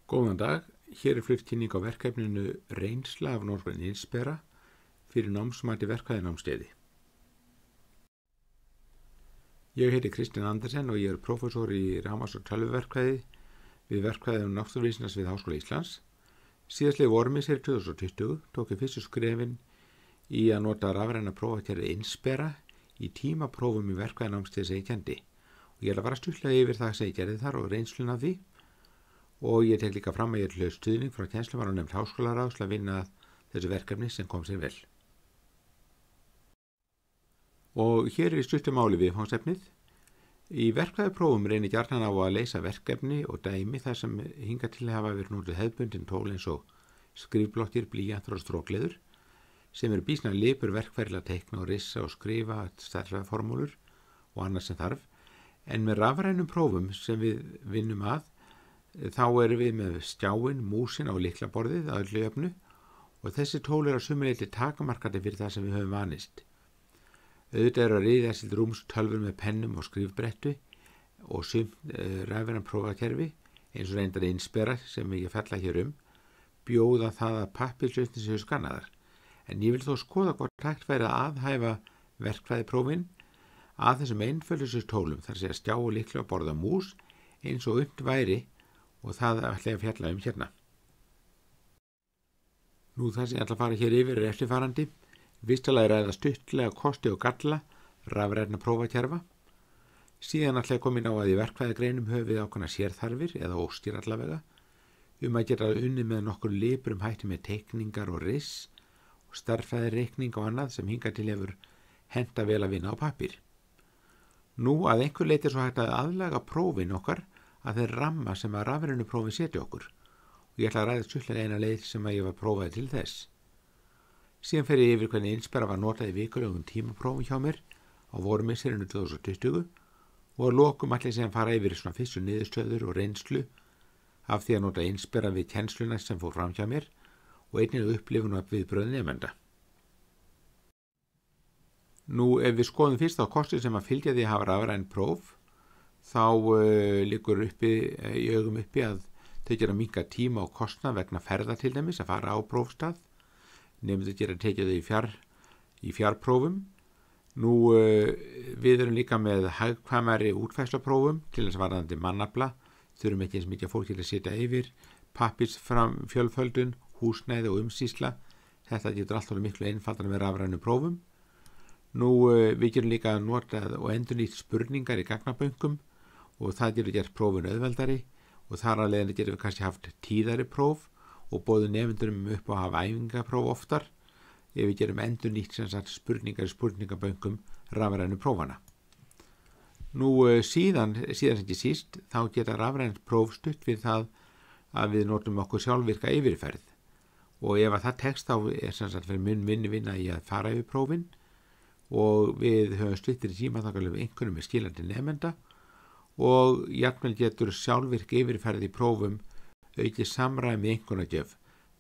Góðan dag, hér flutt kynning á verkefninu Reynsla af notkun Inspera fyrir námsmati verkfræðinámskeiði. Ég heiti Kristinn Andersen og ég prófessor í rafmagns- og tölvuverkfræði við verkfræði náttúruvísindasvið Háskóla Íslands. Síðastliðið vormisser 2020 tók ég fyrstu skrefin í að nota rafræna prófakerfið Inspera í tímaprófum í verkfræðinámskeiði sem ég kendi. Og ég ætla að fara stuttlega yfir það sem ég gerði þar og reynsluna af því. Og ég tek líka fram að ég hlaut stuðning frá kennslumannanemnd háskólaráðs til að vinna þessu verkefni sem kom sér vel. Og hér í stuttu máli viðfangsefnið. Í verkfræðiprófum reynir gjarnan á að leysa verkefni og dæmi þar sem hingað til hafa verið notuð hefðbundin tól eins og skrifbloktir, blýantur og strókleður sem eru býsna lipur verkfæri að teikna og rissa og skrifa stærðfræðiformúlur og annað sem þarf. En með rafrænum prófum sem við vinnum að þá erum við með skjáinn, músin á lyklaborðið að öllu jöfnu og þessi tól að sumuleyti takmarkandi fyrir það sem við höfum vanist. Auðvitað að riðja sér rúms tölvur með pennum og skrifbrettu og sumt rafræn prófakerfi eins og reyndar Inspera sem ég fella hér bjóða það að pappírslausnir séu skannaðar. En ég vil þó skoða hvort hægt væri að aðhæfa verkfræðiprófin að þessum einföldustu tólum þar sé að skjá og lykla og borða mús eins og unnt væri og það ætla ég að fjalla hérna. Nú það sem ég ætla að fara hér yfir eftirfarandi. Fyrsta lagi ræða stuttlega kosti og galla rafrænna prófakerfa. Síðan ætla ég að koma inn á að í verkfræðigreinum höfum við ákveðnar sérþarfir eða óskir allavega að geta unnið með nokkur liprum hætti með teikningar og riss og stærðfræðireikning og annað sem hingað til hefur henta vel að vinna á pappír. Nú að einhver leyti svo hægt að aðlaga prófin okkar að þeir ramma sem að rafrænu prófin setja okkur og ég ætla að ræða stuttlega eina leið sem að ég var prófaði til þess. Síðan fer ég yfir hvernig Inspera var notað í vikulegum tímaprófum hjá mér á vormisserinu 2020 og að lokum ætla ég síðan fara yfir svona fyrstu niðurstöður og reynslu af því að nota Inspera við kennsluna sem fór fram hjá mér og einnig upplifun af viðbrögð nemenda. Nú ef við skoðum fyrst á kosti sem að fylgja því að hafa rafræn próf þá liggur í augum uppi að þau gera minnka tíma og kostnað vegna ferða til dæmis að fara á prófstað. Nemendur gera tekið þau í fjarprófum. Nú við erum líka með hagkvæmari útfærsluprófum til þess varðandi mannafla. Þurfum ekki eins mikið fólk til að sitja yfir, pappírsfjölföldun, húsnæði og umsýsla. Þetta getur alltaf miklu einfaldara með rafrænum prófum. Nú við gerum líka notað og endurnýtt spurningar í gagnabönkum og það getur gert prófin auðveldari og þar að leiðinni getum við kannski haft tíðari próf og boðið nemendurum upp að hafa æfingapróf oftar ef við gerum endurnýtt spurningar í spurningabönkum rafrænu prófana. Nú síðan sem ekki síst þá geta rafrænt próf stutt við það að við notum okkur sjálfvirka yfirferð og ef að það tekst þá fyrir minni vinna í að fara yfir prófin og við höfum stuttir í tíma þangað einhvernum með skilandi nemenda og jafnvel getur sjálfvirk yfirferð í prófum aukið samræmi einhvernagjöf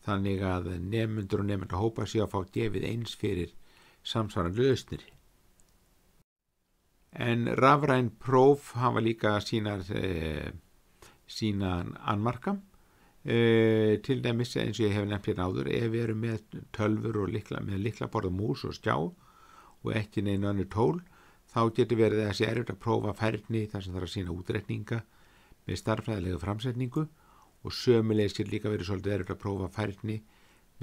þannig að nemendur og nemendahópa séu að fá gefið eins fyrir samsvarandi lausnir. En rafræn próf hafa líka sína annmarka. Til dæmis eins og ég hef nefnt hérna áður ef við erum með tölvur og með lyklaborð og mús og skjá og ekki neina önnur tól þá getur verið þessi erfitt að prófa færni þar sem þarf að sýna útreikninga með stærðfræðilegu framsetningu og sömulegis getur líka verið svolítið erfitt að prófa færni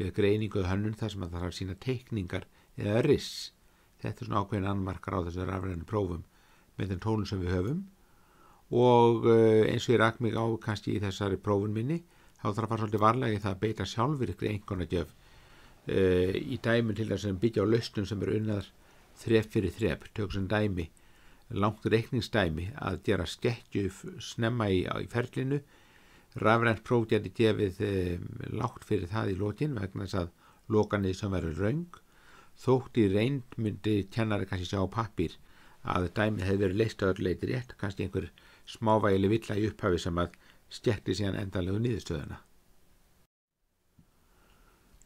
við greiningu og hönnun þar sem þarf að sýna teikningar eða riss. Þetta svona ákveðin annmarkar á þessu rafrænu prófum með þeim tólum sem við höfum og eins og ég rak mig á kannski í þessari prófun minni þá þarf að fara svolítið varlega í það að beita sjálfvirkri einhvernagjöf í dæmin til þess að byggja á lausnum sem eru unnar þrep fyrir þrep, tök sem dæmi, langt reikningsdæmi að gera skekkju snemma í ferlinu. Rafrænt próf geti gefið lágt fyrir það í lokin vegna þess að lokanið sem verður röng. Þótt í reynd myndi kennari kannski sjá á pappír að dæmið hefði verið leyst að öllu leyti rétt, kannski einhver smávægileg villa í upphafi sem að skekkti síðan endanlegu niðurstöðuna.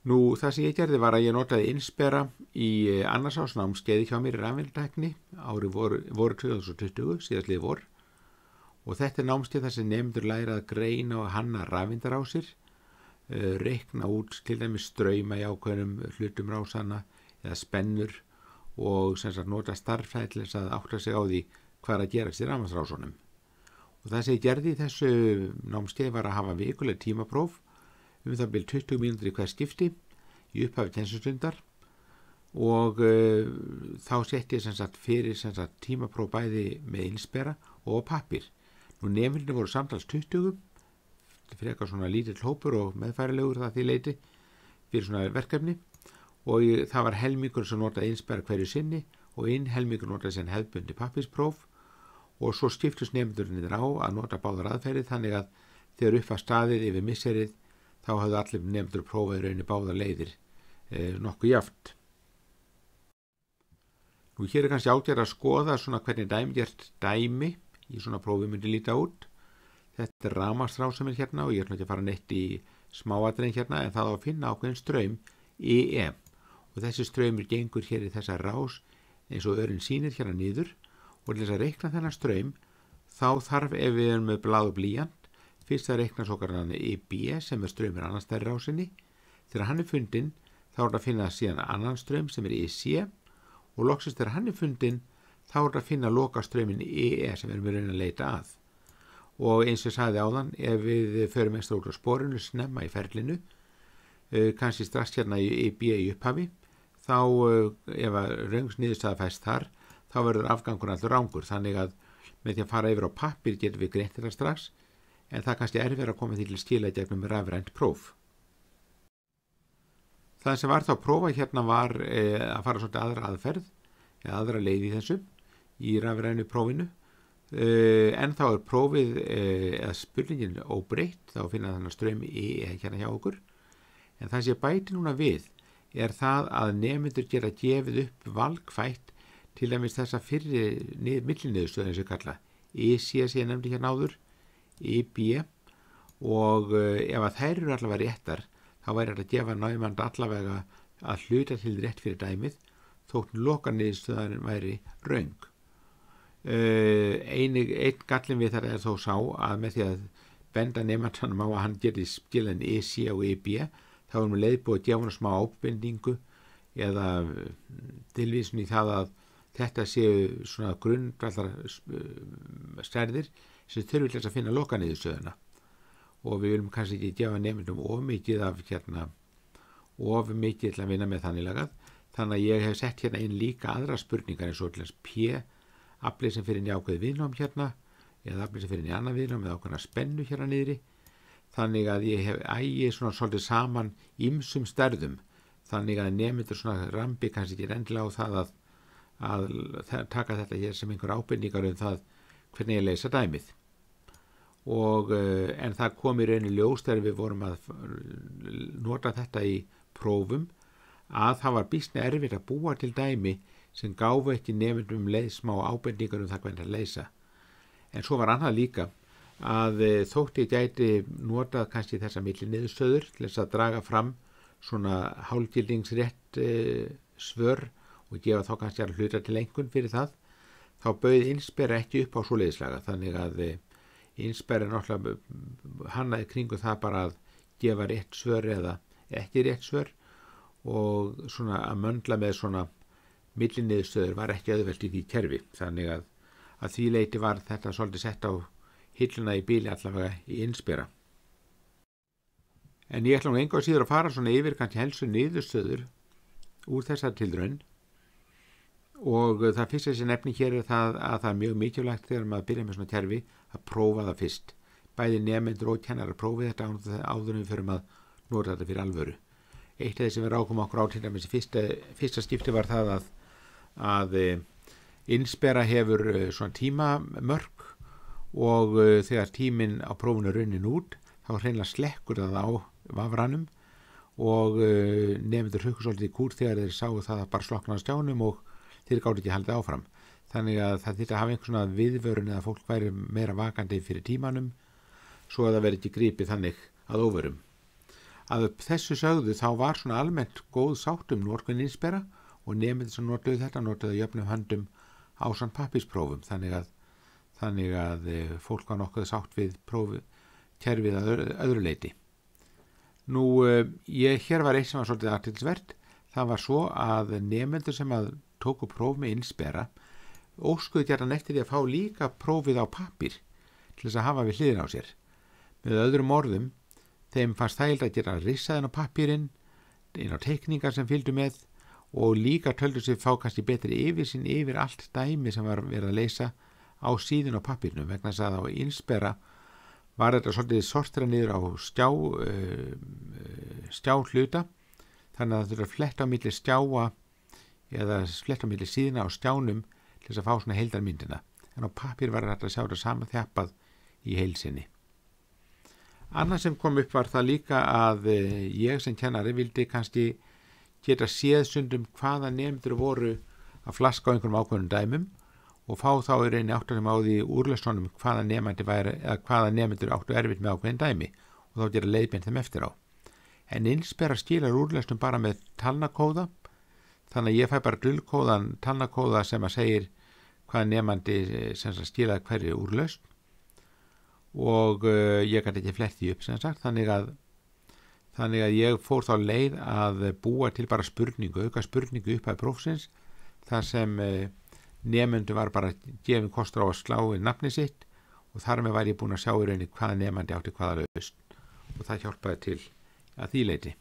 Nú það sem ég gerði var að ég notaði Inspera í annarsásnámskeiði hjá mér í rafmyndatækni árið voru 2020 síðastliðið vor Og þetta er námskeið þar sem nemendur læra að greina og hanna rafeindarásir, reikna út til dæmis strauma í ákveðnum hlutum rásana eða spennur og sem sagt nota starffræði til þess að átta sig á því hvað er að gerast í rafmagnsrásunum. Og það sem ég gerði í þessu námskeið var að hafa vikuleg tímapróf það bil 20 mínútur í hver skipti í upphafi kennslustundar og þá setti ég sem sagt fyrir sem sagt tímapróf bæði með innspera og pappír. Nú nemendurnir voru samtals 20, frekar svona lítill hópur og meðfærilegur það því leiti fyrir svona verkefni og það var helmingur sem notaði innspera hverju sinni og helmingur notaði sem hefðbundi pappírspróf og svo skiptust nemendurnir á að nota báðar aðferðir þannig að þegar upp var staðið yfir misserið þá hafði allir nemendur prófað í rauninni báðar leiðir nokkuð jafnt. Nú hér er kannski ágætt að skoða svona hvernig dæmigert dæmi í svona prófi myndi líta út. Þetta er rafmagnsrás sem er hérna og ég ætla ekki að fara neitt í smáatriðin hérna en það á að finna ákveðin straum EM og þessi straumur gengur hér í þessa rás eins og örinn sýnir hérna niður og til þess að reikna þennan straum þá þarf ef við erum með blað og blýant fyrst að reikna svo kallan EB sem er straumur annars þær rásinni. Þegar hann er fundinn þá er það að finna síðan annan straum sem er EC og loksist þegar hann er fundinn þá er það að finna loka straumin EE sem við erum að reyna að leita að. Og eins og ég sagði áðan, ef við förum ekstra út á sporinu, snemma í ferlinu, kannski strax hérna í EB í upphafi, þá ef að röngsniðurstaða fæst þar, þá verður afgangur allur rangur. Þannig að með því að fara yfir á pappír getum við greint þetta strax, en það kannski erfitt að koma því til skila gegnum rafrænt próf. Það sem var þá að prófa hérna var að fara svolítið aðra aðferð, eða aðra leið í þessu, í rafrænu prófinu. En þá er prófið eða spurningin óbreytt þá finna þannig ströym hérna hjá okkur en það sem bæti núna við er það að nemendur gera gefið upp valkvætt til dæmis þessa fyrri milliniðurstöðin sem kalla EC sem ég nefndi hérna áður EB og ef að þær eru allavega réttar þá væri þetta að gefa námand allavega að hluta til rétt fyrir dæmið þótt lokaniðurstöðin væri röng. Einn gallin við þetta er þó sá að með því að benda nemandanum á að hann geti skilin EC og EB þá erum við leiðbúið að gefa hann smá ábendingu eða tilvísun í það að þetta séu svona grundvallar stærðir sem þurfi til að finna lokaniðurstöðuna og við viljum kannski ekki gefa nemandum of mikið til að vinna með þannig lagað þannig að ég hef sett hérna inn líka aðra spurningar eins og til þess P aflið sem fyrir inn í ákveð viðnám hérna eða aflið sem fyrir inn í annað viðnám eða ákveðna spennu hérna niðri þannig að ég hef ægið svona svolítið saman ýmsum stærðum þannig að nemendur svona rambi kannski ekki endilega á það að taka þetta hér sem einhver ábendingar það hvernig ég leysa dæmið og en það kom í raun í ljós þegar við vorum að nota þetta í prófum að það var býsna erfitt að búa til dæmi sem gáfu ekki nemendum leið smá ábendingar það hvernig að leysa. En svo var annað líka að þótt ég gæti notað kannski þessa milliniðurstöður til þess að draga fram svona hálfgildingsrétt svör og gefa þá kannski að hluta til einhvern fyrir það, þá bauð innspera ekki upp á svoleiðislaga. Þannig að innspera náttúrulega hannaði kringu það bara að gefa rétt svör eða ekki rétt svör og svona að möndla með svona milliniðurstöður var ekki auðvelt í því kerfi þannig að því leiti var þetta svolítið sett á hilluna í bíli allavega í innspera. En ég ætla nú engu að síður að fara svona yfir kannski helstu niðurstöður úr þessar tilraun og það fyrsta sem nefni hér er það að það er mjög mikilvægt þegar maður byrja með svona kerfi að prófa það fyrst. Bæði nemendur og kennarar prófið þetta áður en við förum að nota þetta fyrir alvöru. Eitt af því sem við rákum okkur á til dæmis fyrsta skipti var það að innspera hefur svona tímamörk og þegar tíminn á prófunu er runnin út þá hreinlega slekkur það á vafranum og nemendur hugsa svolítið í kúr þegar þeir sáu það að bara slokna á skjánum og þeir gátu ekki haldið áfram. Þannig að það þyrfti að hafa einhvern svona viðvörun eða fólk væri meira vakandi fyrir tímanum svo að það veri ekki gripið þannig að óvörum. Að þessu sögðu þá var svona almennt góð sátt notkun innspera og nemendur sem notuðu þetta notuðu jöfnum höndum ásamt pappírsprófum þannig að þannig að fólk var nokkuð sátt við kerfið að öðru leyti. Hér var eitt sem var svolítið athyglisvert. Það var svo að nemendur sem að tóku próf með Inspera óskuðu gjarnan eftir því að fá líka prófið á pappír til þess að hafa við hliðina á sér. Með öðrum orðum, þeim fannst þægilegt að gera rissaðin á pappírinn, inn á teikningar sem fylgdu með og líka töldu sig fá kannski betri yfirsýn yfir allt dæmi sem var verið að leysa á síðun á pappírnum, vegna þess að á Inspera var þetta svolítið sortera niður á skjáhluta, þannig að það þurfa að fletta á milli skjáa eða fletta á milli síðuna á skjánum til þess að fá svona heildarmyndina. En á pappír var þetta að sjá þetta sama þjappað í heilsinni. Annað sem kom upp var það líka að ég sem kennari vildi kannski geta séð stundum hvaða nemendur voru að flaska á einhverjum ákveðnum dæmum og fá þá í reyni áttunum á því úrlausnum hvaða nemendur áttu erfitt með ákveðin dæmi og þá gera leiðbeint þeim eftir á. En Inspera skilar úrlausnum bara með talnakóða, þannig að ég fæ bara drullkóðan talnakóða sem að segir hvaða nemandi sem skilaði hverju úrlausn og ég gæti ekki flett því upp sem sagt, þannig að ég fór þá leið að búa til bara auka spurningu upp að prófsins þar sem nemendu var bara gefin kostur á að slá í nafni sitt og þar með var ég búin að sjá í rauninni hvaða nemandi átti hvaða lausn og það hjálpaði til að því leyti.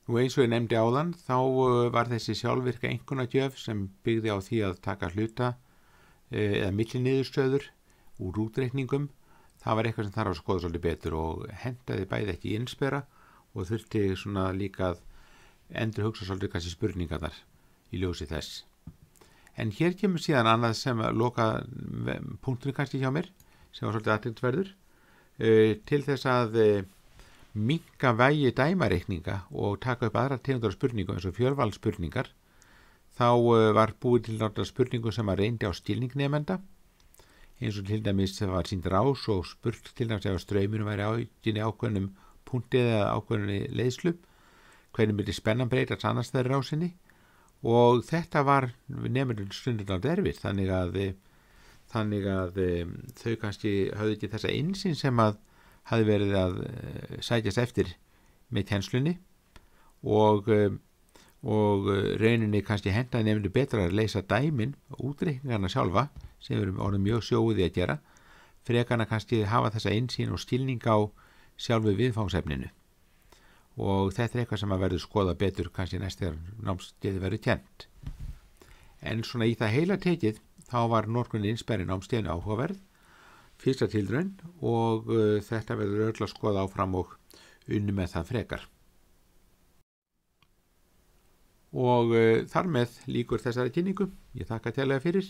Eins og ég nefndi áðan þá var þessi sjálfvirka einkunnagjöf sem byggði á því að taka hluta eða milliniðurstöður úr útreikningum. Það var eitthvað sem þarf að skoða svolítið betur og hentaði bæði ekki í Inspera og þurfti svona líka að endurhugsa svolítið kannski spurningarnar í ljósi þess. En hér kemur síðan annað sem loka punkturinn kannski hjá mér sem var svolítið athyglisverður til þess að minnka vægi dæmareikninga og taka upp aðra tegundar spurningum eins og fjölvalsspurningar. Þá var búið til náttúrulega spurningum sem að reyndi á skilningnemenda eins og til dæmis það var sýnd rás og spurt til dæmis ef strauminu væri áginni ákveðnum punkti eða ákveðinni leiðslu, hvernig myndi spennan breytast annars þeirri rásinni og þetta var nemendur stundum erfitt þannig að þau kannski höfðu ekki þessa innsýn sem að hafði verið að sækjast eftir með kennslunni og rauninni kannski hentaði nemendur betra að leysa dæmin útreikningarna sjálfa sem við erum orðið mjög sjóuði að gera frekar kannski hafa þessa innsýn og skilning á sjálfu viðfangsefninu. Og þetta eitthvað sem að verður skoða betur kannski næst þegar námskeiði verður kennt. En svona í það heila tekið þá var notkun Inspera í námskeiðinu áhugaverð, fyrsta tilraun og þetta verður öll að skoða áfram og unni með það frekar. Og þar með lýkur þessari kynningu. Ég þakka kærlega fyrir.